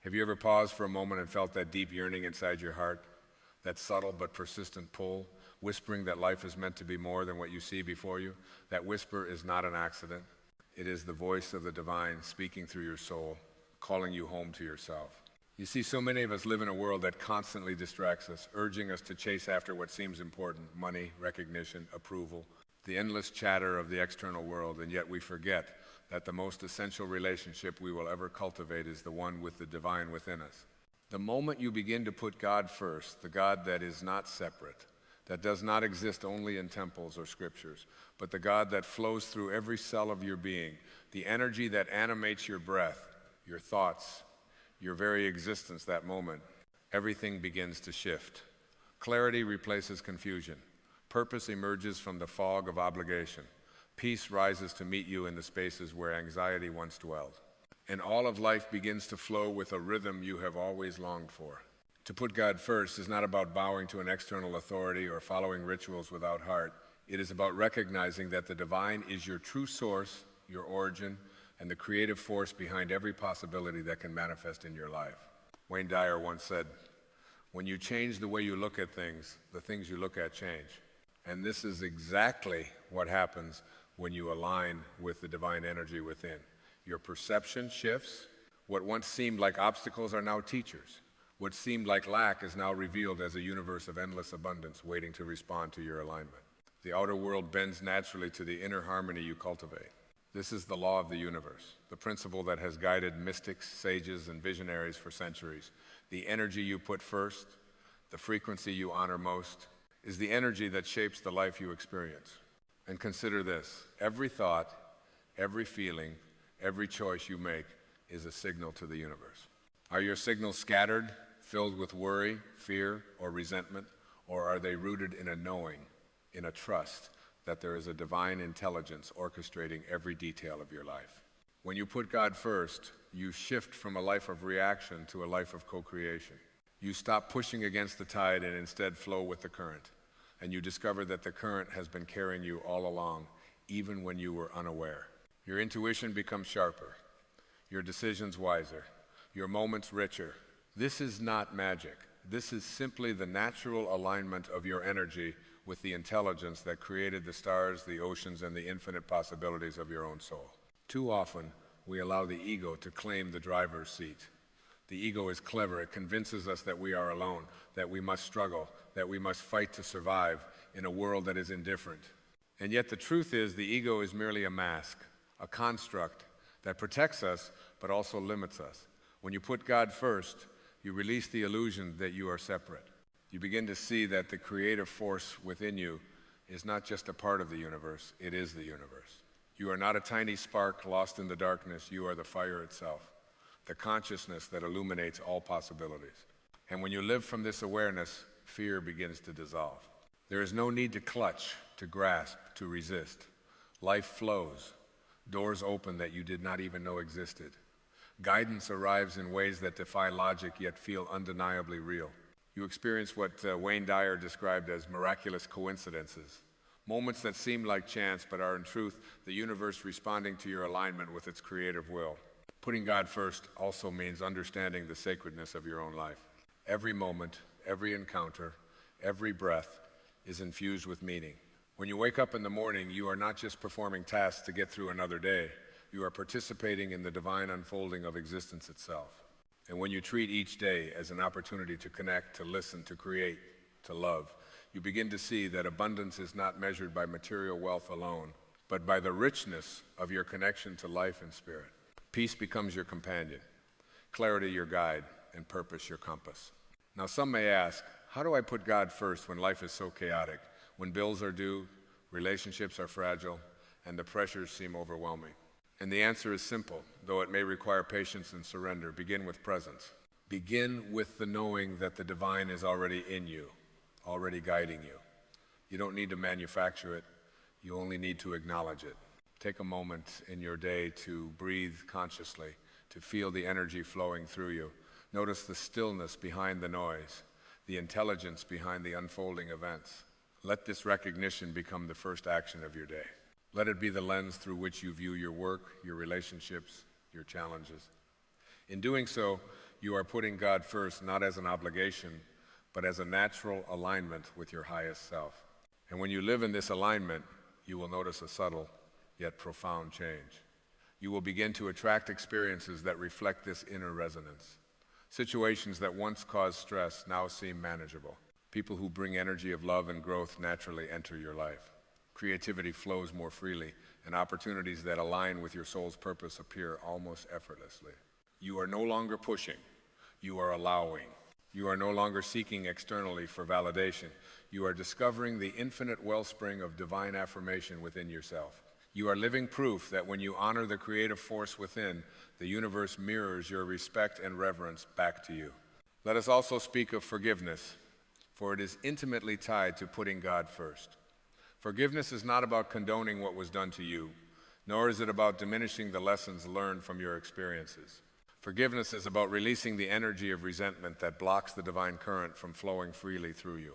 Have you ever paused for a moment and felt that deep yearning inside your heart? That subtle but persistent pull, whispering that life is meant to be more than what you see before you? That whisper is not an accident. It is the voice of the divine speaking through your soul, calling you home to yourself. You see, so many of us live in a world that constantly distracts us, urging us to chase after what seems important: money, recognition, approval, the endless chatter of the external world, and yet we forget that the most essential relationship we will ever cultivate is the one with the divine within us. The moment you begin to put God first, the God that is not separate, that does not exist only in temples or scriptures, but the God that flows through every cell of your being, the energy that animates your breath, your thoughts, your very existence, that moment, everything begins to shift. Clarity replaces confusion. Purpose emerges from the fog of obligation. Peace rises to meet you in the spaces where anxiety once dwelled. And all of life begins to flow with a rhythm you have always longed for. To put God first is not about bowing to an external authority or following rituals without heart. It is about recognizing that the divine is your true source, your origin, and the creative force behind every possibility that can manifest in your life. Wayne Dyer once said, "When you change the way you look at things, the things you look at change." And this is exactly what happens when you align with the divine energy within. Your perception shifts. What once seemed like obstacles are now teachers. What seemed like lack is now revealed as a universe of endless abundance waiting to respond to your alignment. The outer world bends naturally to the inner harmony you cultivate. This is the law of the universe, the principle that has guided mystics, sages, and visionaries for centuries. The energy you put first, the frequency you honor most, is the energy that shapes the life you experience. And consider this: every thought, every feeling, every choice you make is a signal to the universe. Are your signals scattered, filled with worry, fear, or resentment, or are they rooted in a knowing, in a trust that there is a divine intelligence orchestrating every detail of your life? When you put God first, you shift from a life of reaction to a life of co-creation. You stop pushing against the tide and instead flow with the current. And you discover that the current has been carrying you all along, even when you were unaware. Your intuition becomes sharper, your decisions wiser, your moments richer. This is not magic. This is simply the natural alignment of your energy with the intelligence that created the stars, the oceans, and the infinite possibilities of your own soul. Too often, we allow the ego to claim the driver's seat. The ego is clever. It convinces us that we are alone, that we must struggle, that we must fight to survive in a world that is indifferent. And yet the truth is, the ego is merely a mask, a construct that protects us but also limits us. When you put God first, you release the illusion that you are separate. You begin to see that the creative force within you is not just a part of the universe, it is the universe. You are not a tiny spark lost in the darkness, you are the fire itself, the consciousness that illuminates all possibilities. And when you live from this awareness, fear begins to dissolve. There is no need to clutch, to grasp, to resist. Life flows. Doors open that you did not even know existed. Guidance arrives in ways that defy logic yet feel undeniably real. You experience what Wayne Dyer described as miraculous coincidences, moments that seem like chance but are in truth the universe responding to your alignment with its creative will. Putting God first also means understanding the sacredness of your own life. Every moment, every encounter, every breath is infused with meaning. When you wake up in the morning, you are not just performing tasks to get through another day. You are participating in the divine unfolding of existence itself. And when you treat each day as an opportunity to connect, to listen, to create, to love, you begin to see that abundance is not measured by material wealth alone, but by the richness of your connection to life and spirit. Peace becomes your companion, clarity your guide, and purpose your compass. Now some may ask, how do I put God first when life is so chaotic, when bills are due, relationships are fragile, and the pressures seem overwhelming? And the answer is simple, though it may require patience and surrender. Begin with presence. Begin with the knowing that the divine is already in you, already guiding you. You don't need to manufacture it, you only need to acknowledge it. Take a moment in your day to breathe consciously, to feel the energy flowing through you. Notice the stillness behind the noise, the intelligence behind the unfolding events. Let this recognition become the first action of your day. Let it be the lens through which you view your work, your relationships, your challenges. In doing so, You are putting God first, not as an obligation, but as a natural alignment with your highest self. And when you live in this alignment, you will notice a subtle yet profound change. You will begin to attract experiences that reflect this inner resonance. Situations that once caused stress now seem manageable. People who bring energy of love and growth naturally enter your life. Creativity flows more freely, and opportunities that align with your soul's purpose appear almost effortlessly. You are no longer pushing, you are allowing. You are no longer seeking externally for validation. You are discovering the infinite wellspring of divine affirmation within yourself. You are living proof that when you honor the creative force within, the universe mirrors your respect and reverence back to you. Let us also speak of forgiveness, for it is intimately tied to putting God first. Forgiveness is not about condoning what was done to you, nor is it about diminishing the lessons learned from your experiences. Forgiveness is about releasing the energy of resentment that blocks the divine current from flowing freely through you.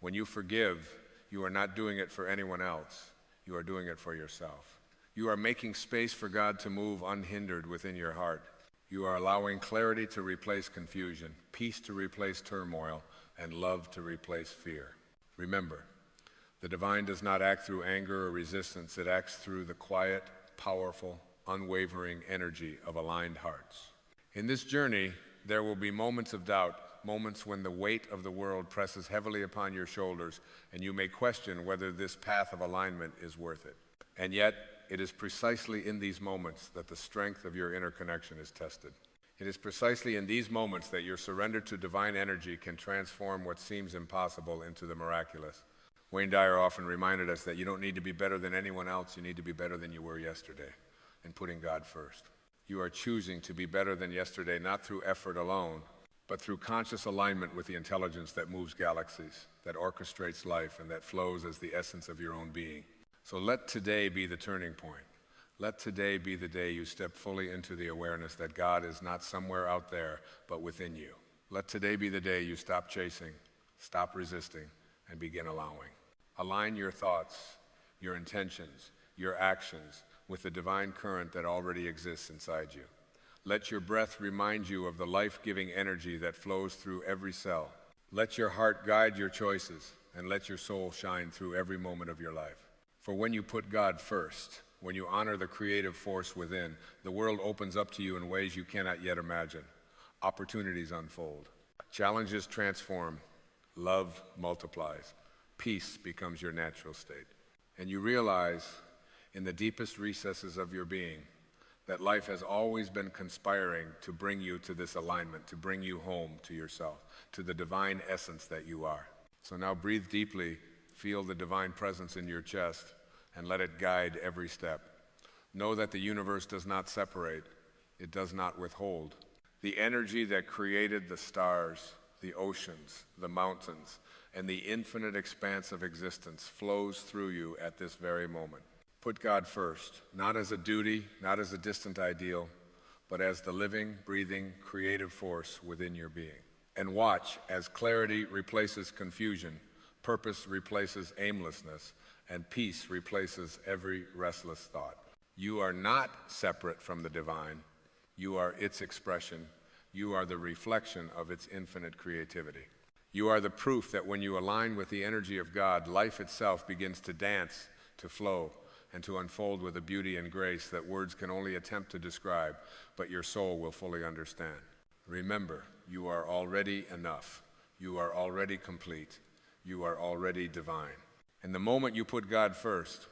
When you forgive, you are not doing it for anyone else. You are doing it for yourself. You are making space for God to move unhindered within your heart. You are allowing clarity to replace confusion, peace to replace turmoil, and love to replace fear. Remember, the divine does not act through anger or resistance. It acts through the quiet, powerful, unwavering energy of aligned hearts. In this journey, there will be moments of doubt, moments when the weight of the world presses heavily upon your shoulders, and you may question whether this path of alignment is worth it. And yet, it is precisely in these moments that the strength of your inner connection is tested. It is precisely in these moments that your surrender to divine energy can transform what seems impossible into the miraculous. Wayne Dyer often reminded us that you don't need to be better than anyone else, you need to be better than you were yesterday, and putting God first. You are choosing to be better than yesterday, not through effort alone, but through conscious alignment with the intelligence that moves galaxies, that orchestrates life, and that flows as the essence of your own being. So let today be the turning point. Let today be the day you step fully into the awareness that God is not somewhere out there, but within you. Let today be the day you stop chasing, stop resisting, and begin allowing. Align your thoughts, your intentions, your actions with the divine current that already exists inside you. Let your breath remind you of the life-giving energy that flows through every cell. Let your heart guide your choices, and let your soul shine through every moment of your life. For when you put God first, when you honor the creative force within, the world opens up to you in ways you cannot yet imagine. Opportunities unfold. Challenges transform. Love multiplies. Peace becomes your natural state. And you realize in the deepest recesses of your being that life has always been conspiring to bring you to this alignment, to bring you home to yourself, to the divine essence that you are. So now breathe deeply, feel the divine presence in your chest, and let it guide every step. Know that the universe does not separate, it does not withhold. The energy that created the stars, the oceans, the mountains, and the infinite expanse of existence flows through you at this very moment. Put God first, not as a duty, not as a distant ideal, but as the living, breathing, creative force within your being. And watch as clarity replaces confusion, purpose replaces aimlessness, and peace replaces every restless thought. You are not separate from the divine. You are its expression. You are the reflection of its infinite creativity. You are the proof that when you align with the energy of God, life itself begins to dance, to flow, and to unfold with a beauty and grace that words can only attempt to describe, but your soul will fully understand. Remember, you are already enough. You are already complete. You are already divine. And the moment you put God first,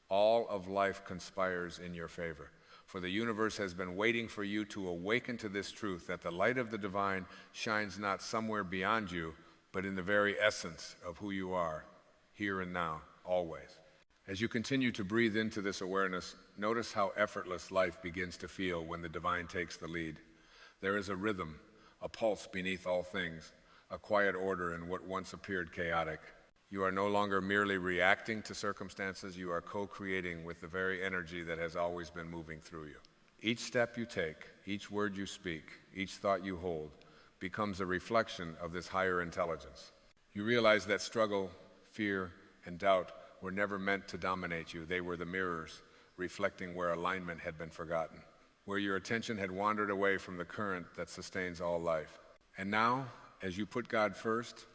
all of life conspires in your favor. For the universe has been waiting for you to awaken to this truth that the light of the divine shines not somewhere beyond you, but in the very essence of who you are, here and now, always. As you continue to breathe into this awareness, notice how effortless life begins to feel when the divine takes the lead. There is a rhythm, a pulse beneath all things, a quiet order in what once appeared chaotic. You are no longer merely reacting to circumstances, you are co-creating with the very energy that has always been moving through you. Each step you take, each word you speak, each thought you hold, becomes a reflection of this higher intelligence. You realize that struggle, fear, and doubt were never meant to dominate you. They were the mirrors reflecting where alignment had been forgotten. where your attention had wandered away from the current that sustains all life. And now, as you put God first,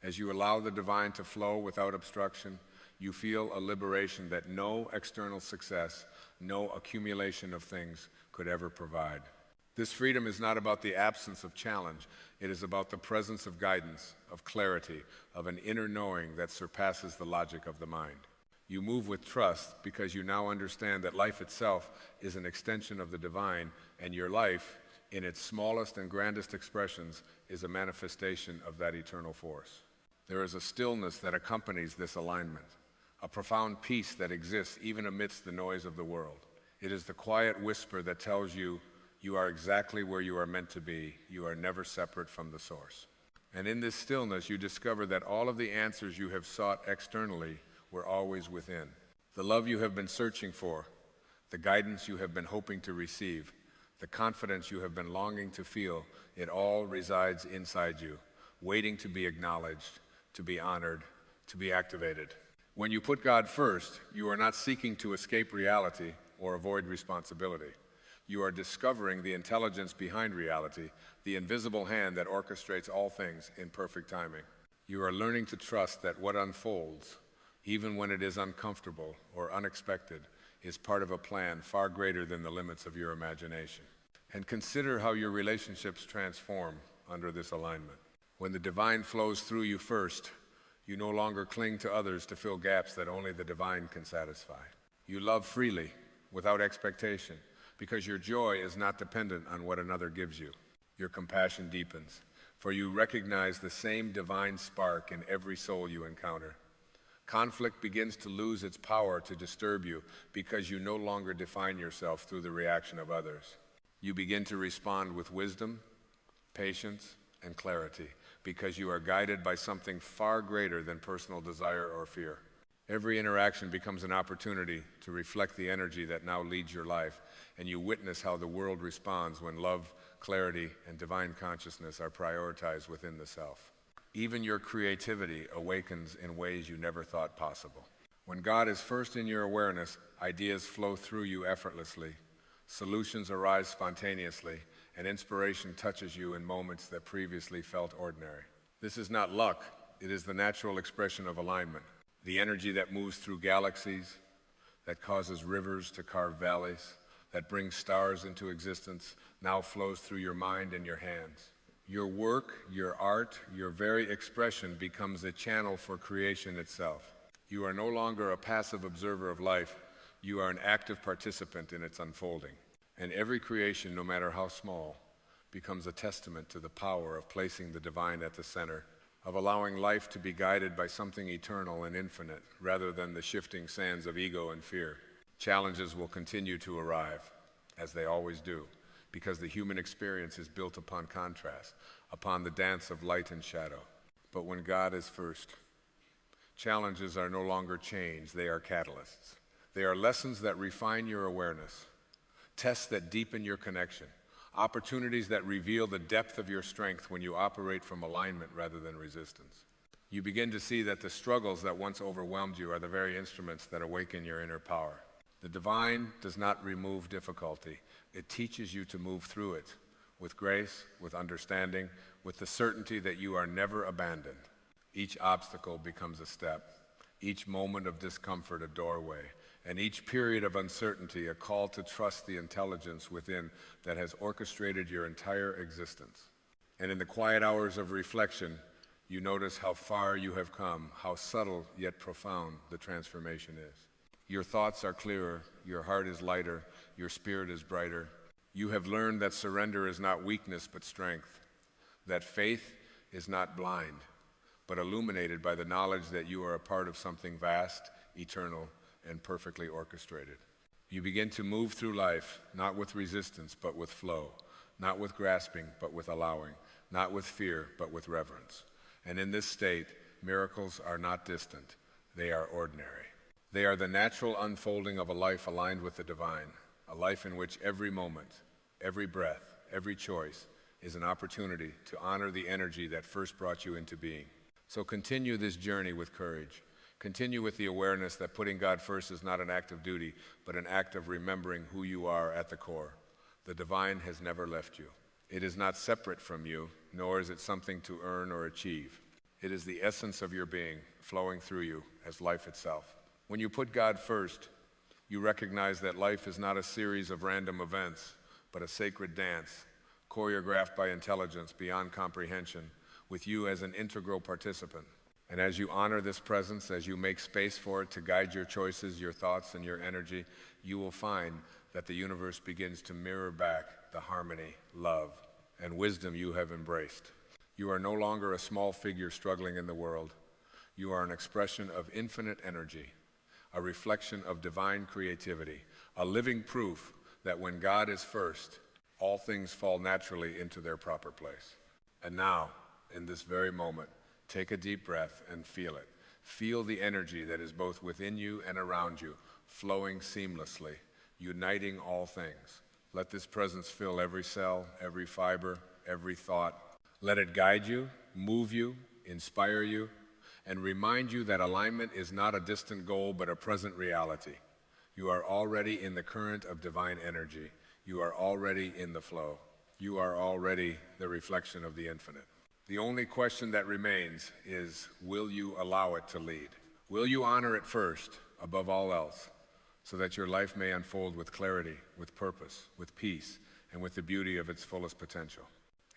as you allow the divine to flow without obstruction, you feel a liberation that no external success, no accumulation of things could ever provide. This freedom is not about the absence of challenge. It is about the presence of guidance, of clarity, of an inner knowing that surpasses the logic of the mind. You move with trust because you now understand that life itself is an extension of the divine, and your life, in its smallest and grandest expressions, is a manifestation of that eternal force. There is a stillness that accompanies this alignment, a profound peace that exists even amidst the noise of the world. It is the quiet whisper that tells you, you are exactly where you are meant to be. You are never separate from the source. And in this stillness, you discover that all of the answers you have sought externally were always within. The love you have been searching for, the guidance you have been hoping to receive, the confidence you have been longing to feel, it all resides inside you, waiting to be acknowledged, to be honored, to be activated. When you put God first, you are not seeking to escape reality or avoid responsibility. You are discovering the intelligence behind reality, the invisible hand that orchestrates all things in perfect timing. You are learning to trust that what unfolds, even when it is uncomfortable or unexpected, is part of a plan far greater than the limits of your imagination. And consider how your relationships transform under this alignment. When the divine flows through you first, you no longer cling to others to fill gaps that only the divine can satisfy. You love freely, without expectation, because your joy is not dependent on what another gives you. Your compassion deepens, for you recognize the same divine spark in every soul you encounter. Conflict begins to lose its power to disturb you because you no longer define yourself through the reaction of others. You begin to respond with wisdom, patience, and clarity because you are guided by something far greater than personal desire or fear. Every interaction becomes an opportunity to reflect the energy that now leads your life, and you witness how the world responds when love, clarity, and divine consciousness are prioritized within the self. Even your creativity awakens in ways you never thought possible. When God is first in your awareness, ideas flow through you effortlessly, solutions arise spontaneously, and inspiration touches you in moments that previously felt ordinary. This is not luck, it is the natural expression of alignment. The energy that moves through galaxies, that causes rivers to carve valleys, that brings stars into existence, now flows through your mind and your hands. Your work, your art, your very expression becomes a channel for creation itself. You are no longer a passive observer of life, you are an active participant in its unfolding. And every creation, no matter how small, becomes a testament to the power of placing the divine at the center, of allowing life to be guided by something eternal and infinite, rather than the shifting sands of ego and fear. Challenges will continue to arrive, as they always do, because the human experience is built upon contrast, upon the dance of light and shadow. But when God is first, challenges are no longer chains, they are catalysts. They are lessons that refine your awareness, tests that deepen your connection, opportunities that reveal the depth of your strength when you operate from alignment rather than resistance. You begin to see that the struggles that once overwhelmed you are the very instruments that awaken your inner power. The divine does not remove difficulty. It teaches you to move through it with grace, with understanding, with the certainty that you are never abandoned. Each obstacle becomes a step, each moment of discomfort a doorway, and each period of uncertainty a call to trust the intelligence within that has orchestrated your entire existence. And in the quiet hours of reflection, you notice how far you have come, how subtle yet profound the transformation is. Your thoughts are clearer, your heart is lighter, your spirit is brighter. You have learned that surrender is not weakness but strength, that faith is not blind, but illuminated by the knowledge that you are a part of something vast, eternal, and perfectly orchestrated. You begin to move through life, not with resistance, but with flow, not with grasping, but with allowing, not with fear, but with reverence. And in this state, miracles are not distant, they are ordinary. They are the natural unfolding of a life aligned with the divine, a life in which every moment, every breath, every choice is an opportunity to honor the energy that first brought you into being. So continue this journey with courage. Continue with the awareness that putting God first is not an act of duty, but an act of remembering who you are at the core. The divine has never left you. It is not separate from you, nor is it something to earn or achieve. It is the essence of your being, flowing through you as life itself. When you put God first, you recognize that life is not a series of random events, but a sacred dance, choreographed by intelligence beyond comprehension, with you as an integral participant. And as you honor this presence, as you make space for it to guide your choices, your thoughts, and your energy, you will find that the universe begins to mirror back the harmony, love, and wisdom you have embraced. You are no longer a small figure struggling in the world. You are an expression of infinite energy, a reflection of divine creativity, a living proof that when God is first, all things fall naturally into their proper place. And now, in this very moment, take a deep breath and feel it. Feel the energy that is both within you and around you, flowing seamlessly, uniting all things. Let this presence fill every cell, every fiber, every thought. Let it guide you, move you, inspire you, and remind you that alignment is not a distant goal, but a present reality. You are already in the current of divine energy. You are already in the flow. You are already the reflection of the infinite. The only question that remains is, will you allow it to lead? Will you honor it first, above all else, so that your life may unfold with clarity, with purpose, with peace, and with the beauty of its fullest potential?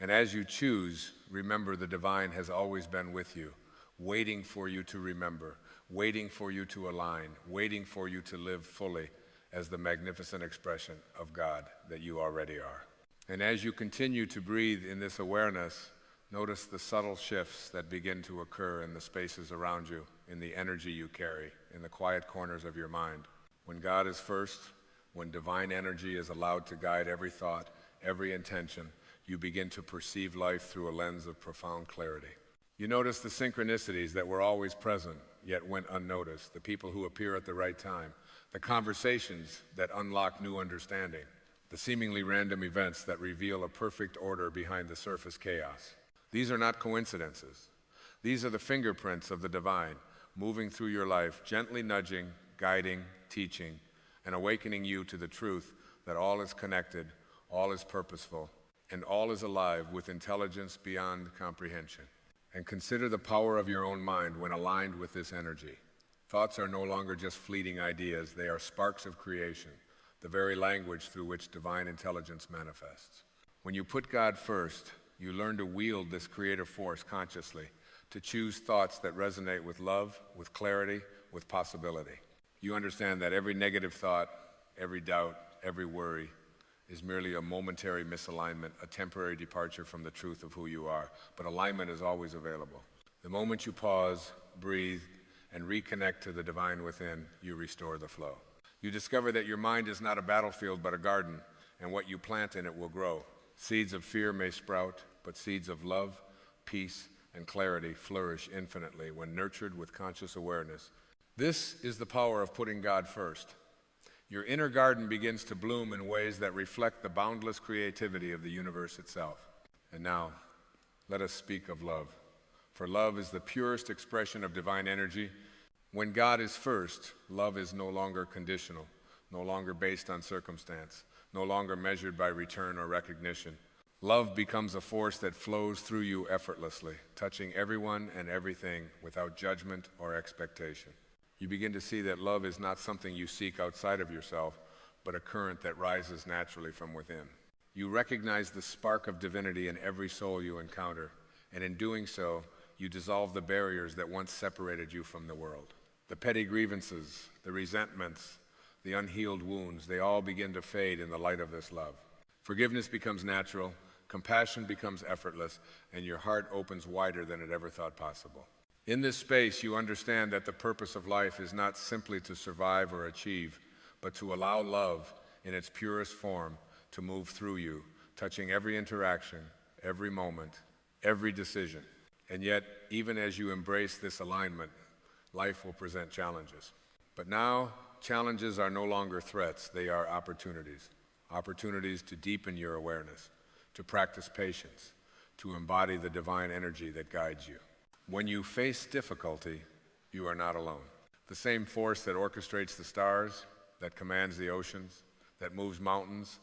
And as you choose, remember the divine has always been with you, waiting for you to remember, waiting for you to align, waiting for you to live fully as the magnificent expression of God that you already are. And as you continue to breathe in this awareness, notice the subtle shifts that begin to occur in the spaces around you, in the energy you carry, in the quiet corners of your mind. When God is first, when divine energy is allowed to guide every thought, every intention, you begin to perceive life through a lens of profound clarity. You notice the synchronicities that were always present, yet went unnoticed, the people who appear at the right time, the conversations that unlock new understanding, the seemingly random events that reveal a perfect order behind the surface chaos. These are not coincidences. These are the fingerprints of the divine, moving through your life, gently nudging, guiding, teaching, and awakening you to the truth that all is connected, all is purposeful, and all is alive with intelligence beyond comprehension. And consider the power of your own mind when aligned with this energy. Thoughts are no longer just fleeting ideas, they are sparks of creation, the very language through which divine intelligence manifests. When you put God first, you learn to wield this creative force consciously, to choose thoughts that resonate with love, with clarity, with possibility. You understand that every negative thought, every doubt, every worry is merely a momentary misalignment, a temporary departure from the truth of who you are. But alignment is always available. The moment you pause, breathe, and reconnect to the divine within, you restore the flow. You discover that your mind is not a battlefield but a garden, and what you plant in it will grow. Seeds of fear may sprout, but seeds of love, peace, and clarity flourish infinitely when nurtured with conscious awareness. This is the power of putting God first. Your inner garden begins to bloom in ways that reflect the boundless creativity of the universe itself. And now, let us speak of love. For love is the purest expression of divine energy. When God is first, love is no longer conditional, no longer based on circumstance, no longer measured by return or recognition. Love becomes a force that flows through you effortlessly, touching everyone and everything without judgment or expectation. You begin to see that love is not something you seek outside of yourself, but a current that rises naturally from within. You recognize the spark of divinity in every soul you encounter, and in doing so, you dissolve the barriers that once separated you from the world. The petty grievances, the resentments, the unhealed wounds, they all begin to fade in the light of this love. Forgiveness becomes natural, compassion becomes effortless, and your heart opens wider than it ever thought possible. In this space, you understand that the purpose of life is not simply to survive or achieve, but to allow love in its purest form to move through you, touching every interaction, every moment, every decision. And yet, even as you embrace this alignment, life will present challenges. But now, challenges are no longer threats, they are opportunities. Opportunities to deepen your awareness, to practice patience, to embody the divine energy that guides you. When you face difficulty, you are not alone. The same force that orchestrates the stars, that commands the oceans, that moves mountains,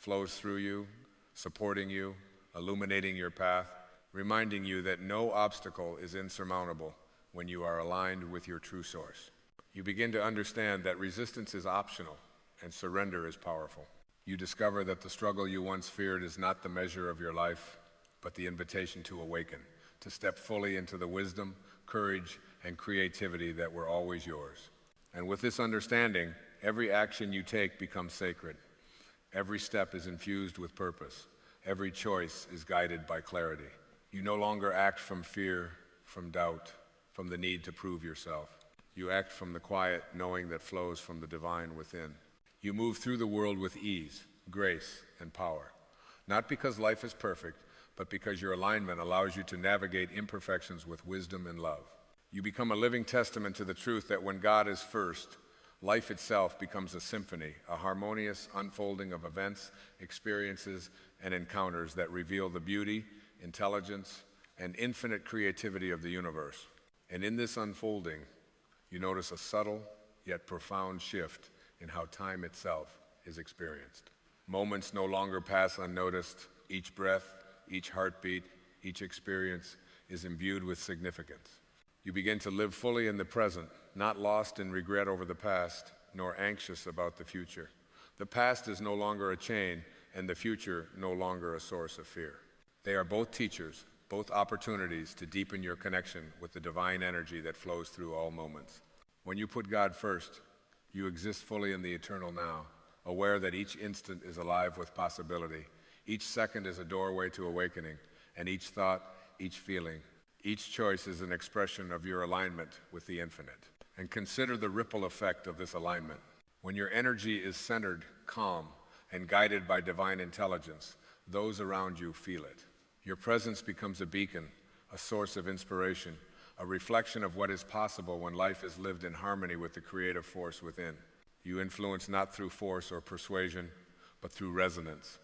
flows through you, supporting you, illuminating your path, reminding you that no obstacle is insurmountable when you are aligned with your true source. You begin to understand that resistance is optional and surrender is powerful. You discover that the struggle you once feared is not the measure of your life, but the invitation to awaken, to step fully into the wisdom, courage, and creativity that were always yours. And with this understanding, every action you take becomes sacred. Every step is infused with purpose. Every choice is guided by clarity. You no longer act from fear, from doubt, from the need to prove yourself. You act from the quiet knowing that flows from the divine within. You move through the world with ease, grace, and power. Not because life is perfect, but because your alignment allows you to navigate imperfections with wisdom and love. You become a living testament to the truth that when God is first, life itself becomes a symphony, a harmonious unfolding of events, experiences, and encounters that reveal the beauty, intelligence, and infinite creativity of the universe. And in this unfolding, you notice a subtle yet profound shift in how time itself is experienced. Moments no longer pass unnoticed. Each breath, each heartbeat, each experience is imbued with significance. You begin to live fully in the present, not lost in regret over the past, nor anxious about the future. The past is no longer a chain, and the future no longer a source of fear. They are both teachers, both opportunities to deepen your connection with the divine energy that flows through all moments. When you put God first, you exist fully in the eternal now, aware that each instant is alive with possibility. Each second is a doorway to awakening, and each thought, each feeling, each choice is an expression of your alignment with the infinite. And consider the ripple effect of this alignment. When your energy is centered, calm, and guided by divine intelligence, those around you feel it. Your presence becomes a beacon, a source of inspiration, a reflection of what is possible when life is lived in harmony with the creative force within. You influence not through force or persuasion, but through resonance.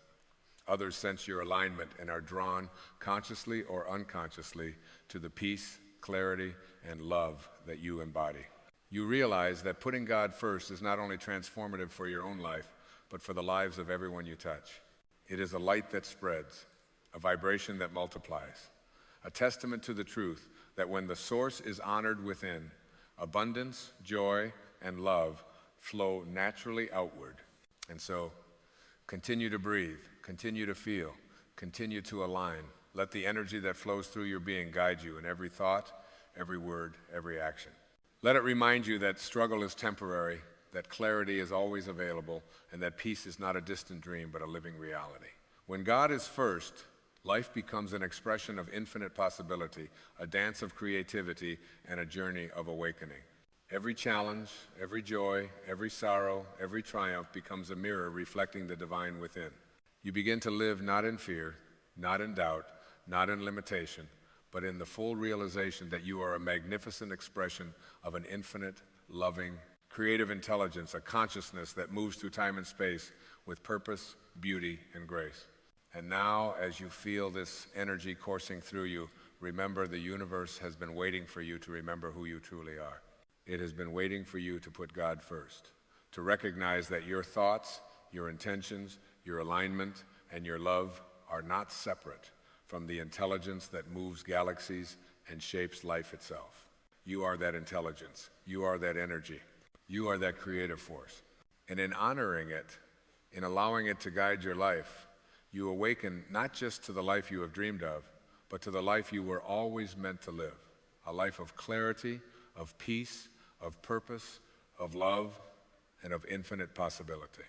Others sense your alignment and are drawn, consciously or unconsciously, to the peace, clarity, and love that you embody. You realize that putting God first is not only transformative for your own life, but for the lives of everyone you touch. It is a light that spreads, a vibration that multiplies, a testament to the truth that when the source is honored within, abundance, joy, and love flow naturally outward. And so, continue to breathe, continue to feel, continue to align. Let the energy that flows through your being guide you in every thought, every word, every action. Let it remind you that struggle is temporary, that clarity is always available, and that peace is not a distant dream but a living reality. When God is first, life becomes an expression of infinite possibility, a dance of creativity, and a journey of awakening. Every challenge, every joy, every sorrow, every triumph becomes a mirror reflecting the divine within. You begin to live not in fear, not in doubt, not in limitation, but in the full realization that you are a magnificent expression of an infinite, loving, creative intelligence, a consciousness that moves through time and space with purpose, beauty, and grace. And now, as you feel this energy coursing through you, remember the universe has been waiting for you to remember who you truly are. It has been waiting for you to put God first, to recognize that your thoughts, your intentions, your alignment, and your love are not separate from the intelligence that moves galaxies and shapes life itself. You are that intelligence. You are that energy. You are that creative force. And in honoring it, in allowing it to guide your life, you awaken not just to the life you have dreamed of, but to the life you were always meant to live, a life of clarity, of peace, of purpose, of love, and of infinite possibility.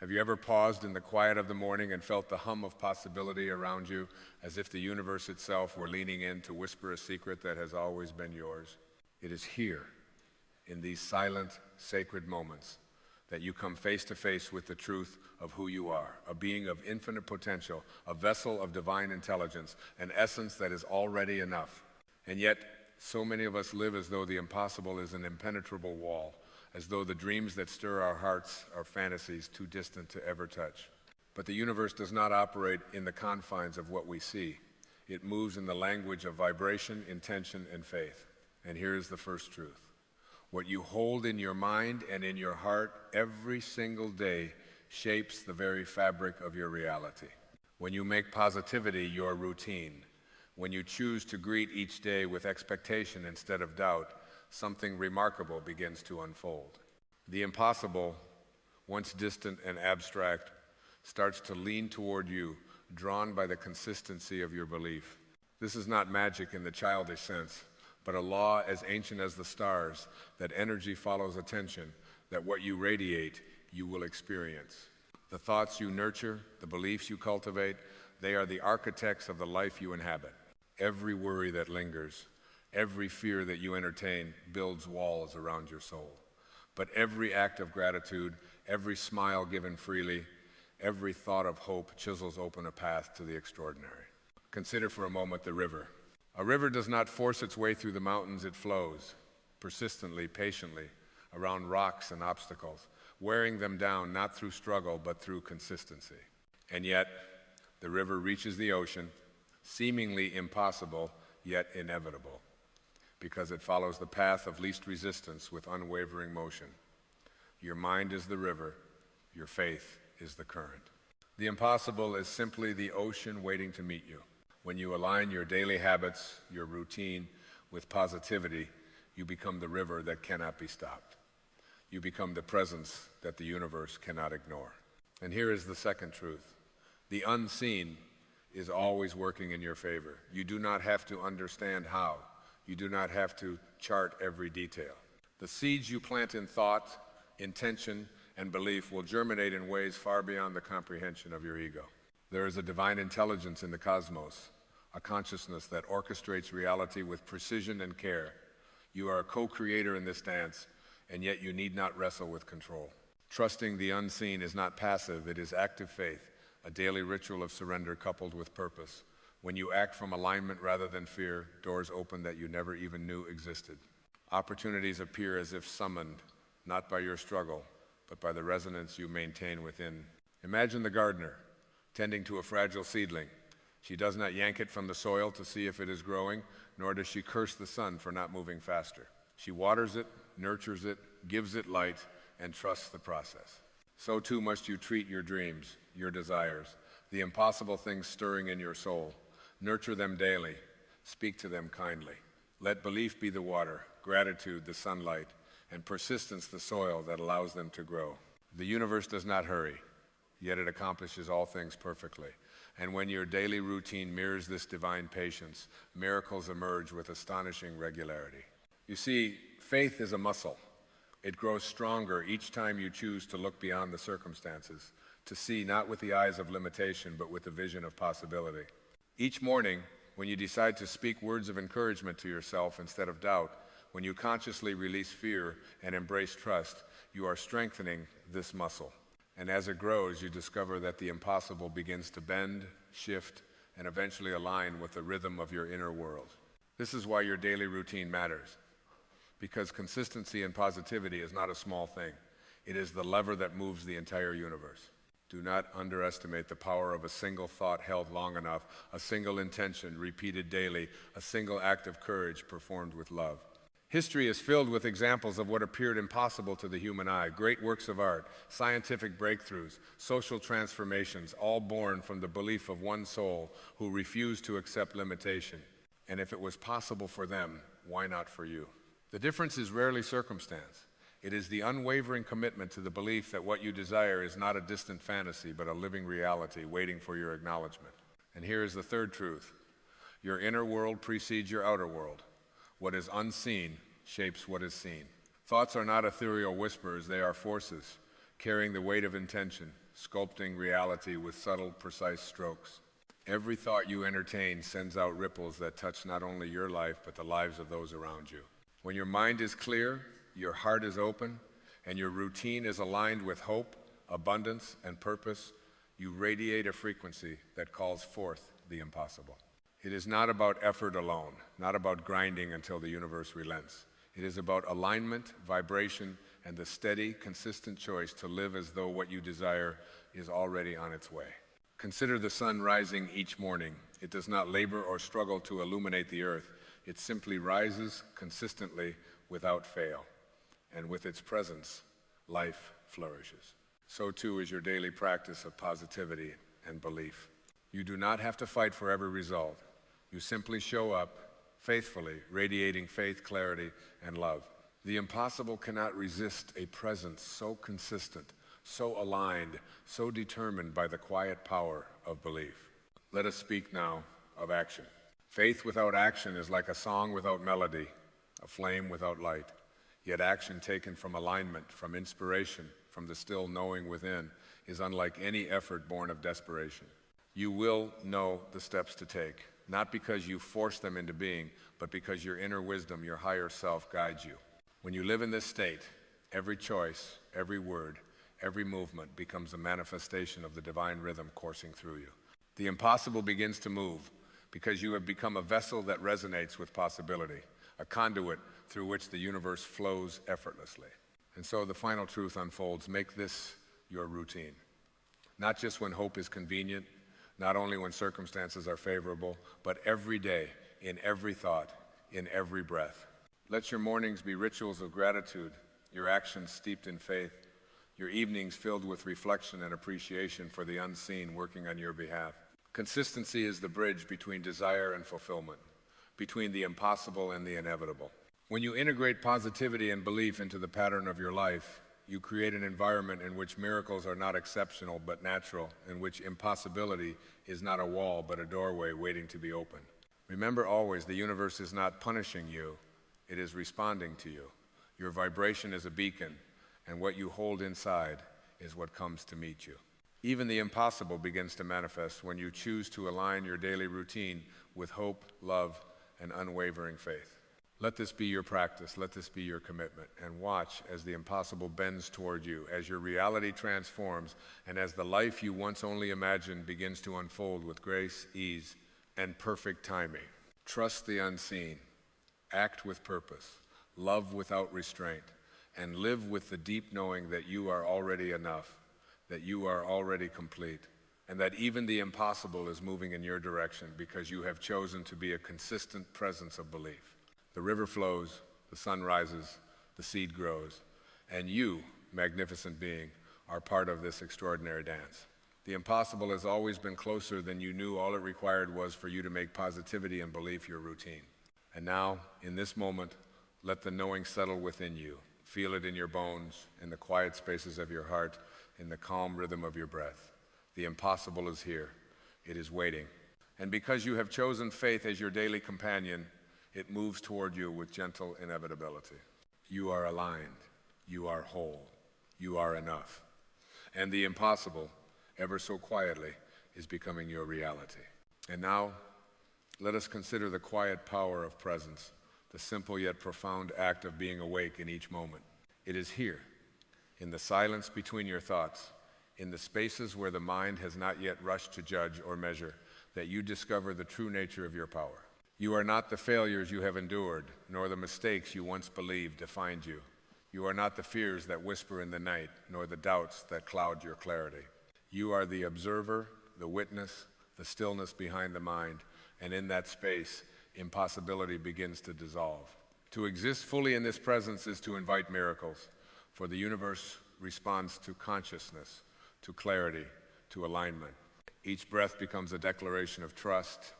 Have you ever paused in the quiet of the morning and felt the hum of possibility around you, as if the universe itself were leaning in to whisper a secret that has always been yours? It is here, in these silent, sacred moments, that you come face to face with the truth of who you are, a being of infinite potential, a vessel of divine intelligence, an essence that is already enough. And yet, so many of us live as though the impossible is an impenetrable wall, as though the dreams that stir our hearts are fantasies too distant to ever touch. But the universe does not operate in the confines of what we see. It moves in the language of vibration, intention, and faith. And here's the first truth. What you hold in your mind and in your heart every single day shapes the very fabric of your reality. When you make positivity your routine, when you choose to greet each day with expectation instead of doubt, something remarkable begins to unfold. The impossible, once distant and abstract, starts to lean toward you, drawn by the consistency of your belief. This is not magic in the childish sense, but a law as ancient as the stars, that energy follows attention, that what you radiate, you will experience. The thoughts you nurture, the beliefs you cultivate, they are the architects of the life you inhabit. Every worry that lingers, every fear that you entertain builds walls around your soul. But every act of gratitude, every smile given freely, every thought of hope chisels open a path to the extraordinary. Consider for a moment the river. A river does not force its way through the mountains, it flows, persistently, patiently, around rocks and obstacles, wearing them down not through struggle but through consistency. And yet, the river reaches the ocean, seemingly impossible, yet inevitable, because it follows the path of least resistance with unwavering motion. Your mind is the river, your faith is the current. The impossible is simply the ocean waiting to meet you. When you align your daily habits, your routine, with positivity, you become the river that cannot be stopped. You become the presence that the universe cannot ignore. And here is the second truth. The unseen is always working in your favor. You do not have to understand how. You do not have to chart every detail. The seeds you plant in thought, intention, and belief will germinate in ways far beyond the comprehension of your ego. There is a divine intelligence in the cosmos, a consciousness that orchestrates reality with precision and care. You are a co-creator in this dance, and yet you need not wrestle with control. Trusting the unseen is not passive, it is active faith, a daily ritual of surrender coupled with purpose. When you act from alignment rather than fear, doors open that you never even knew existed. Opportunities appear as if summoned, not by your struggle, but by the resonance you maintain within. Imagine the gardener tending to a fragile seedling. She does not yank it from the soil to see if it is growing, nor does she curse the sun for not moving faster. She waters it, nurtures it, gives it light, and trusts the process. So too must you treat your dreams, your desires, the impossible things stirring in your soul. Nurture them daily. Speak to them kindly. Let belief be the water, gratitude the sunlight, and persistence the soil that allows them to grow. The universe does not hurry, yet it accomplishes all things perfectly. And when your daily routine mirrors this divine patience, miracles emerge with astonishing regularity. You see, faith is a muscle. It grows stronger each time you choose to look beyond the circumstances, to see not with the eyes of limitation, but with the vision of possibility. Each morning, when you decide to speak words of encouragement to yourself instead of doubt, when you consciously release fear and embrace trust, you are strengthening this muscle. And as it grows, you discover that the impossible begins to bend, shift, and eventually align with the rhythm of your inner world. This is why your daily routine matters, because consistency and positivity is not a small thing. It is the lever that moves the entire universe. Do not underestimate the power of a single thought held long enough, a single intention repeated daily, a single act of courage performed with love. History is filled with examples of what appeared impossible to the human eye. Great works of art, scientific breakthroughs, social transformations, all born from the belief of one soul who refused to accept limitation. And if it was possible for them, why not for you? The difference is rarely circumstance. It is the unwavering commitment to the belief that what you desire is not a distant fantasy, but a living reality waiting for your acknowledgement. And here is the third truth. Your inner world precedes your outer world. What is unseen shapes what is seen. Thoughts are not ethereal whispers, they are forces, carrying the weight of intention, sculpting reality with subtle, precise strokes. Every thought you entertain sends out ripples that touch not only your life, but the lives of those around you. When your mind is clear, your heart is open, and your routine is aligned with hope, abundance, and purpose, you radiate a frequency that calls forth the impossible. It is not about effort alone, not about grinding until the universe relents. It is about alignment, vibration, and the steady, consistent choice to live as though what you desire is already on its way. Consider the sun rising each morning. It does not labor or struggle to illuminate the earth. It simply rises consistently without fail. And with its presence, life flourishes. So too is your daily practice of positivity and belief. You do not have to fight for every result. You simply show up faithfully, radiating faith, clarity, and love. The impossible cannot resist a presence so consistent, so aligned, so determined by the quiet power of belief. Let us speak now of action. Faith without action is like a song without melody, a flame without light. Yet action taken from alignment, from inspiration, from the still knowing within, is unlike any effort born of desperation. You will know the steps to take, not because you force them into being, but because your inner wisdom, your higher self, guides you. When you live in this state, every choice, every word, every movement becomes a manifestation of the divine rhythm coursing through you. The impossible begins to move because you have become a vessel that resonates with possibility, a conduit through which the universe flows effortlessly. And so the final truth unfolds. Make this your routine. Not just when hope is convenient, not only when circumstances are favorable, but every day, in every thought, in every breath. Let your mornings be rituals of gratitude, your actions steeped in faith, your evenings filled with reflection and appreciation for the unseen working on your behalf. Consistency is the bridge between desire and fulfillment, between the impossible and the inevitable. When you integrate positivity and belief into the pattern of your life, you create an environment in which miracles are not exceptional but natural, in which impossibility is not a wall but a doorway waiting to be opened. Remember always, the universe is not punishing you, it is responding to you. Your vibration is a beacon, and what you hold inside is what comes to meet you. Even the impossible begins to manifest when you choose to align your daily routine with hope, love, and unwavering faith. Let this be your practice, let this be your commitment, and watch as the impossible bends toward you, as your reality transforms, and as the life you once only imagined begins to unfold with grace, ease, and perfect timing. Trust the unseen, act with purpose, love without restraint, and live with the deep knowing that you are already enough, that you are already complete, and that even the impossible is moving in your direction because you have chosen to be a consistent presence of belief. The river flows, the sun rises, the seed grows, and you, magnificent being, are part of this extraordinary dance. The impossible has always been closer than you knew. All it required was for you to make positivity and belief your routine. And now, in this moment, let the knowing settle within you. Feel it in your bones, in the quiet spaces of your heart, in the calm rhythm of your breath. The impossible is here. It is waiting. And because you have chosen faith as your daily companion, it moves toward you with gentle inevitability. You are aligned. You are whole. You are enough. And the impossible, ever so quietly, is becoming your reality. And now, let us consider the quiet power of presence, the simple yet profound act of being awake in each moment. It is here, in the silence between your thoughts, in the spaces where the mind has not yet rushed to judge or measure, that you discover the true nature of your power. You are not the failures you have endured, nor the mistakes you once believed defined you. You are not the fears that whisper in the night, nor the doubts that cloud your clarity. You are the observer, the witness, the stillness behind the mind, and in that space, impossibility begins to dissolve. To exist fully in this presence is to invite miracles, for the universe responds to consciousness, to clarity, to alignment. Each breath becomes a declaration of trust,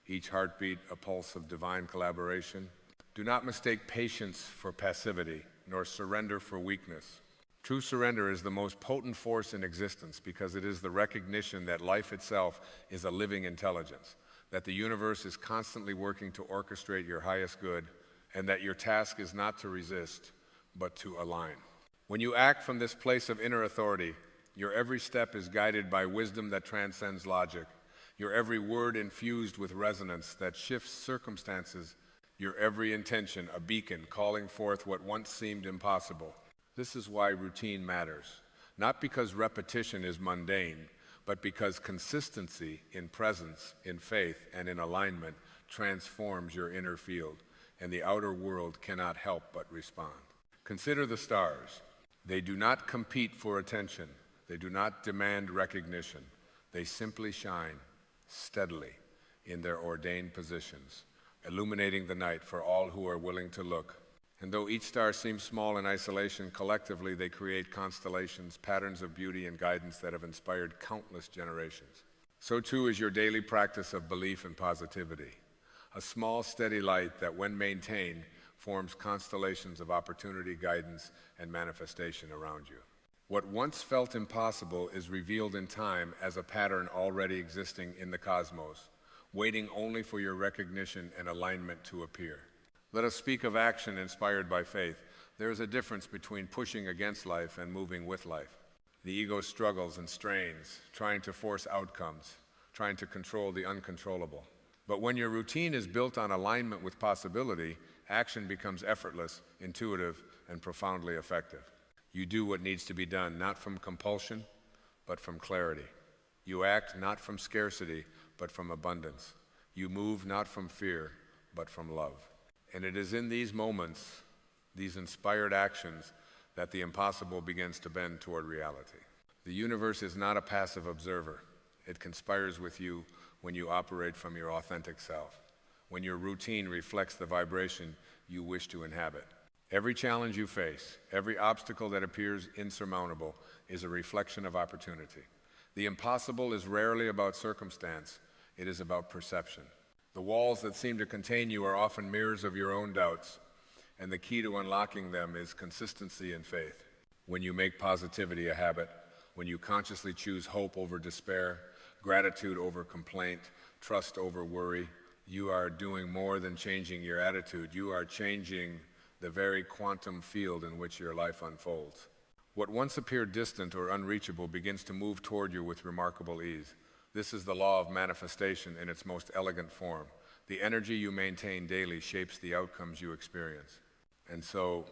each heartbeat a pulse of divine collaboration. Do not mistake patience for passivity, nor surrender for weakness. True surrender is the most potent force in existence because it is the recognition that life itself is a living intelligence, that the universe is constantly working to orchestrate your highest good, and that your task is not to resist, but to align. When you act from this place of inner authority, your every step is guided by wisdom that transcends logic, your every word infused with resonance that shifts circumstances, your every intention a beacon calling forth what once seemed impossible. This is why routine matters, not because repetition is mundane, but because consistency in presence, in faith, and in alignment transforms your inner field, and the outer world cannot help but respond. Consider the stars. They do not compete for attention. They do not demand recognition. They simply shine steadily in their ordained positions, illuminating the night for all who are willing to look. And though each star seems small in isolation, collectively they create constellations, patterns of beauty and guidance that have inspired countless generations. So too is your daily practice of belief and positivity. A small, steady light that, when maintained, forms constellations of opportunity, guidance, and manifestation around you. What once felt impossible is revealed in time as a pattern already existing in the cosmos, waiting only for your recognition and alignment to appear. Let us speak of action inspired by faith. There is a difference between pushing against life and moving with life. The ego struggles and strains, trying to force outcomes, trying to control the uncontrollable. But when your routine is built on alignment with possibility, action becomes effortless, intuitive, and profoundly effective. You do what needs to be done, not from compulsion, but from clarity. You act not from scarcity, but from abundance. You move not from fear, but from love. And it is in these moments, these inspired actions, that the impossible begins to bend toward reality. The universe is not a passive observer. It conspires with you when you operate from your authentic self, when your routine reflects the vibration you wish to inhabit. Every challenge you face, every obstacle that appears insurmountable, is a reflection of opportunity. The impossible is rarely about circumstance, it is about perception. The walls that seem to contain you are often mirrors of your own doubts, and the key to unlocking them is consistency and faith. When you make positivity a habit, when you consciously choose hope over despair, gratitude over complaint, trust over worry, you are doing more than changing your attitude. You are changing the very quantum field in which your life unfolds. What once appeared distant or unreachable begins to move toward you with remarkable ease. This is the law of manifestation in its most elegant form. The energy you maintain daily shapes the outcomes you experience. And so,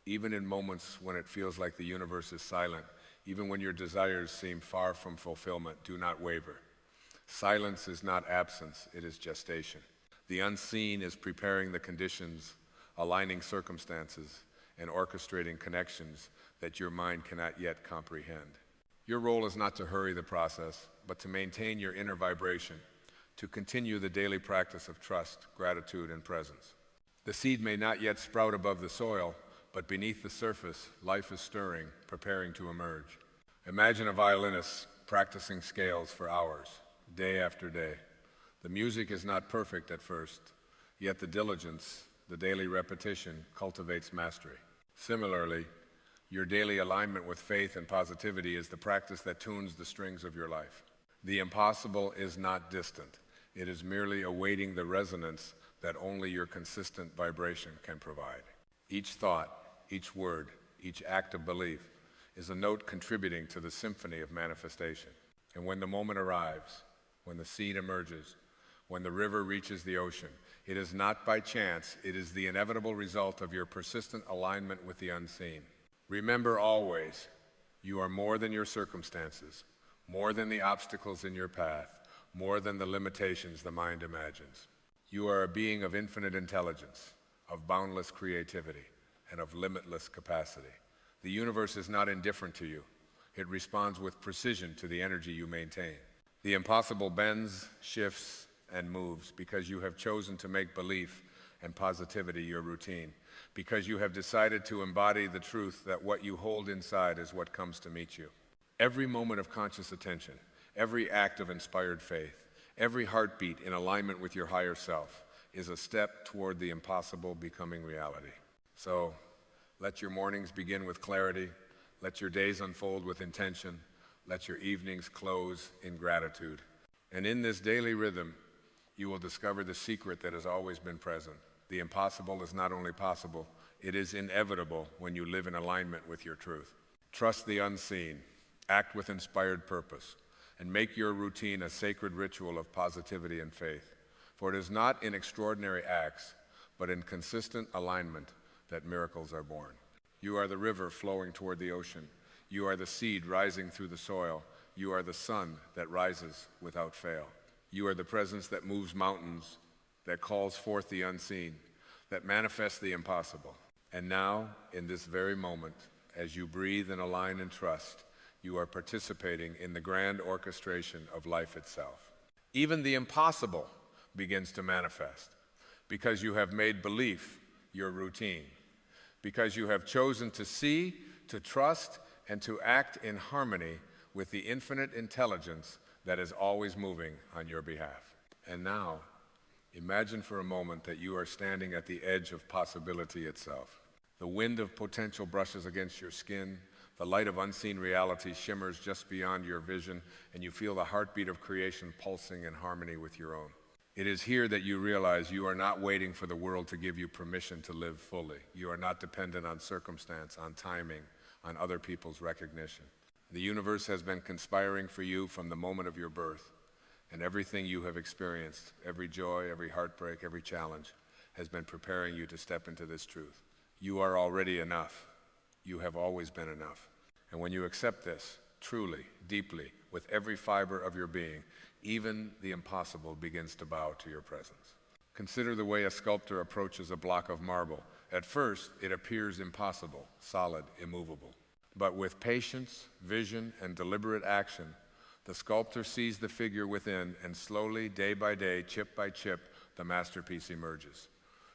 even in moments when it feels like the universe is silent, even when your desires seem far from fulfillment, do not waver. Silence is not absence, it is gestation. The unseen is preparing the conditions, aligning circumstances, and orchestrating connections that your mind cannot yet comprehend. Your role is not to hurry the process, but to maintain your inner vibration, to continue the daily practice of trust, gratitude, and presence. The seed may not yet sprout above the soil, but beneath the surface, life is stirring, preparing to emerge. Imagine a violinist practicing scales for hours, day after day. The music is not perfect at first, yet the diligence, the daily repetition, cultivates mastery. Similarly, your daily alignment with faith and positivity is the practice that tunes the strings of your life. The impossible is not distant. It is merely awaiting the resonance that only your consistent vibration can provide. Each thought, each word, each act of belief is a note contributing to the symphony of manifestation. And when the moment arrives, when the seed emerges, when the river reaches the ocean, it is not by chance, it is the inevitable result of your persistent alignment with the unseen. Remember always, you are more than your circumstances, more than the obstacles in your path, more than the limitations the mind imagines. You are a being of infinite intelligence, of boundless creativity, and of limitless capacity. The universe is not indifferent to you. It responds with precision to the energy you maintain. The impossible bends, shifts, and moves because you have chosen to make belief and positivity your routine, because you have decided to embody the truth that what you hold inside is what comes to meet you. Every moment of conscious attention, every act of inspired faith, every heartbeat in alignment with your higher self is a step toward the impossible becoming reality. So, let your mornings begin with clarity, let your days unfold with intention, let your evenings close in gratitude. And in this daily rhythm, you will discover the secret that has always been present. The impossible is not only possible, it is inevitable when you live in alignment with your truth. Trust the unseen, act with inspired purpose, and make your routine a sacred ritual of positivity and faith. For it is not in extraordinary acts, but in consistent alignment that miracles are born. You are the river flowing toward the ocean. You are the seed rising through the soil. You are the sun that rises without fail. You are the presence that moves mountains, that calls forth the unseen, that manifests the impossible. And now, in this very moment, as you breathe and align in trust, you are participating in the grand orchestration of life itself. Even the impossible begins to manifest because you have made belief your routine. because you have chosen to see, to trust, and to act in harmony with the infinite intelligence that is always moving on your behalf. And now, imagine for a moment that you are standing at the edge of possibility itself. The wind of potential brushes against your skin, the light of unseen reality shimmers just beyond your vision, and you feel the heartbeat of creation pulsing in harmony with your own. It is here that you realize you are not waiting for the world to give you permission to live fully. You are not dependent on circumstance, on timing, on other people's recognition. The universe has been conspiring for you from the moment of your birth, and everything you have experienced, every joy, every heartbreak, every challenge, has been preparing you to step into this truth. You are already enough. You have always been enough. And when you accept this, truly, deeply, with every fiber of your being, even the impossible begins to bow to your presence. Consider the way a sculptor approaches a block of marble. At first, it appears impossible, solid, immovable. But with patience, vision, and deliberate action, the sculptor sees the figure within, and slowly, day by day, chip by chip, the masterpiece emerges.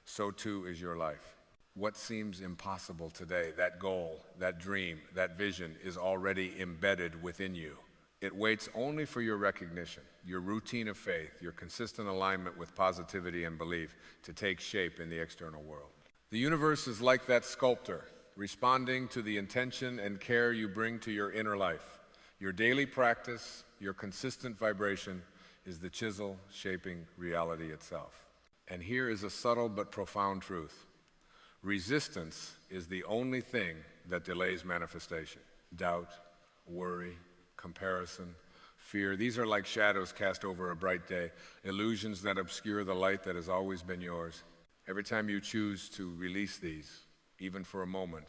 So too is your life. What seems impossible today, that goal, that dream, that vision, is already embedded within you. It waits only for your recognition, your routine of faith, your consistent alignment with positivity and belief to take shape in the external world. The universe is like that sculptor, responding to the intention and care you bring to your inner life. Your daily practice, your consistent vibration, is the chisel shaping reality itself. And here is a subtle but profound truth. Resistance is the only thing that delays manifestation. Doubt, worry, comparison, fear, these are like shadows cast over a bright day, illusions that obscure the light that has always been yours. Every time you choose to release these, even for a moment,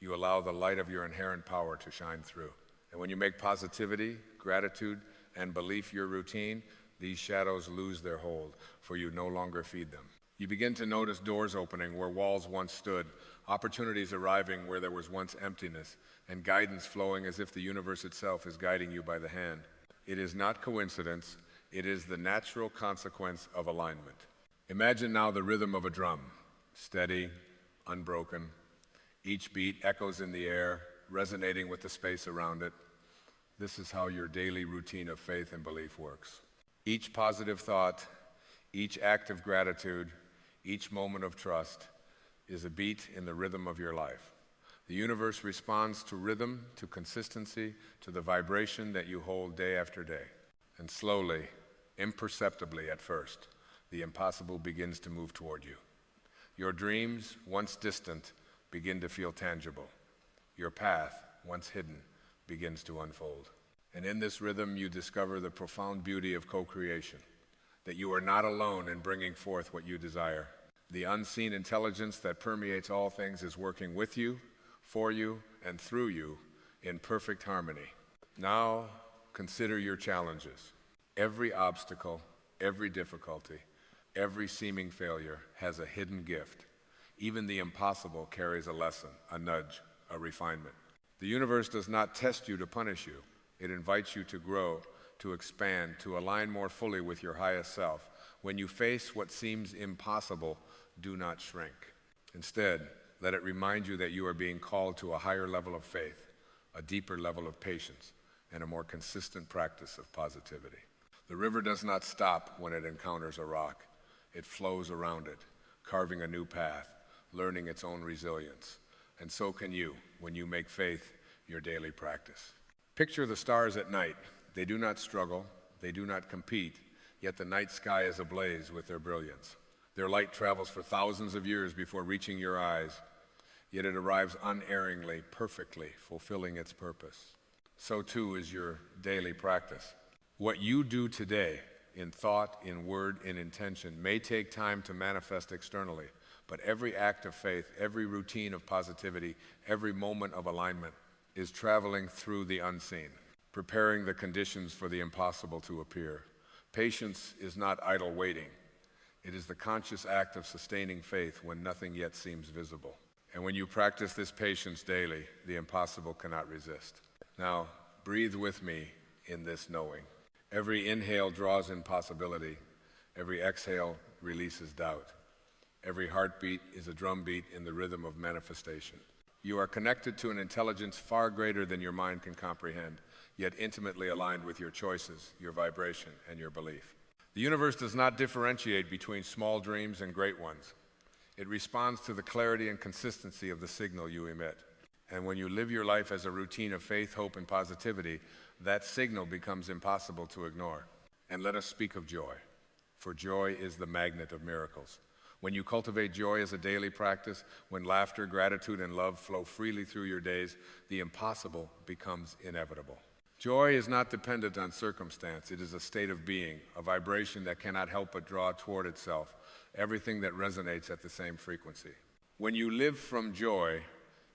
you allow the light of your inherent power to shine through. And when you make positivity, gratitude, and belief your routine, these shadows lose their hold, for you no longer feed them. You begin to notice doors opening where walls once stood, opportunities arriving where there was once emptiness, and guidance flowing as if the universe itself is guiding you by the hand. It is not coincidence, it is the natural consequence of alignment. Imagine now the rhythm of a drum, steady, unbroken. Each beat echoes in the air, resonating with the space around it. This is how your daily routine of faith and belief works. Each positive thought, each act of gratitude, each moment of trust is a beat in the rhythm of your life. The universe responds to rhythm, to consistency, to the vibration that you hold day after day. And slowly, imperceptibly at first, the impossible begins to move toward you. Your dreams, once distant, begin to feel tangible. Your path, once hidden, begins to unfold. And in this rhythm, you discover the profound beauty of co-creation, that you are not alone in bringing forth what you desire. The unseen intelligence that permeates all things is working with you, for you, and through you in perfect harmony. Now, consider your challenges. Every obstacle, every difficulty, every seeming failure has a hidden gift. Even the impossible carries a lesson, a nudge, a refinement. The universe does not test you to punish you. It invites you to grow, to expand, to align more fully with your highest self. When you face what seems impossible, do not shrink. Instead, let it remind you that you are being called to a higher level of faith, a deeper level of patience, and a more consistent practice of positivity. The river does not stop when it encounters a rock. It flows around it, carving a new path, learning its own resilience. And so can you when you make faith your daily practice. Picture the stars at night. They do not struggle, they do not compete, yet the night sky is ablaze with their brilliance. Their light travels for thousands of years before reaching your eyes, yet it arrives unerringly, perfectly, fulfilling its purpose. So too is your daily practice. What you do today, in thought, in word, in intention, may take time to manifest externally, but every act of faith, every routine of positivity, every moment of alignment is traveling through the unseen, preparing the conditions for the impossible to appear. Patience is not idle waiting. It is the conscious act of sustaining faith when nothing yet seems visible. And when you practice this patience daily, the impossible cannot resist. Now, breathe with me in this knowing. Every inhale draws in possibility. Every exhale releases doubt. Every heartbeat is a drumbeat in the rhythm of manifestation. You are connected to an intelligence far greater than your mind can comprehend, yet intimately aligned with your choices, your vibration, and your belief. The universe does not differentiate between small dreams and great ones. It responds to the clarity and consistency of the signal you emit. And when you live your life as a routine of faith, hope, and positivity, that signal becomes impossible to ignore. And let us speak of joy, for joy is the magnet of miracles. When you cultivate joy as a daily practice, when laughter, gratitude, and love flow freely through your days, the impossible becomes inevitable. Joy is not dependent on circumstance. It is a state of being, a vibration that cannot help but draw toward itself everything that resonates at the same frequency. When you live from joy,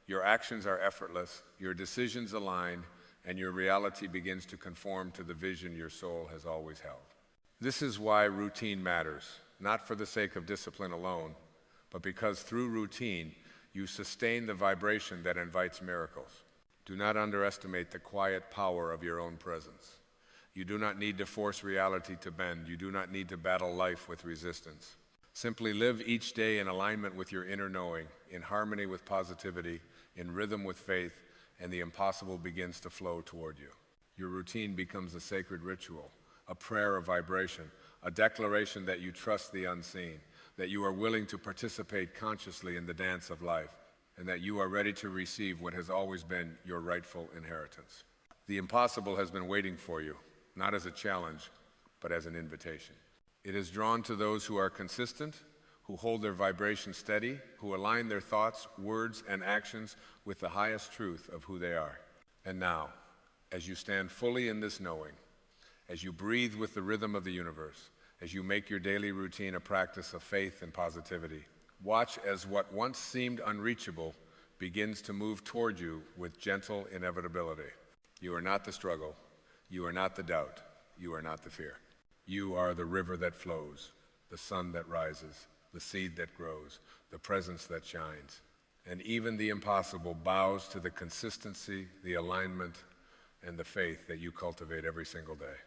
your actions are effortless, your decisions align, and your reality begins to conform to the vision your soul has always held. This is why routine matters, not for the sake of discipline alone, but because through routine, you sustain the vibration that invites miracles. Do not underestimate the quiet power of your own presence. You do not need to force reality to bend. You do not need to battle life with resistance. Simply live each day in alignment with your inner knowing, in harmony with positivity, in rhythm with faith, and the impossible begins to flow toward you. Your routine becomes a sacred ritual, a prayer of vibration, a declaration that you trust the unseen, that you are willing to participate consciously in the dance of life, and that you are ready to receive what has always been your rightful inheritance. The impossible has been waiting for you, not as a challenge, but as an invitation. It is drawn to those who are consistent, who hold their vibration steady, who align their thoughts, words, and actions with the highest truth of who they are. And now, as you stand fully in this knowing, as you breathe with the rhythm of the universe, as you make your daily routine a practice of faith and positivity, watch as what once seemed unreachable begins to move toward you with gentle inevitability. You are not the struggle. You are not the doubt. You are not the fear. You are the river that flows, the sun that rises, the seed that grows, the presence that shines. And even the impossible bows to the consistency, the alignment, and the faith that you cultivate every single day.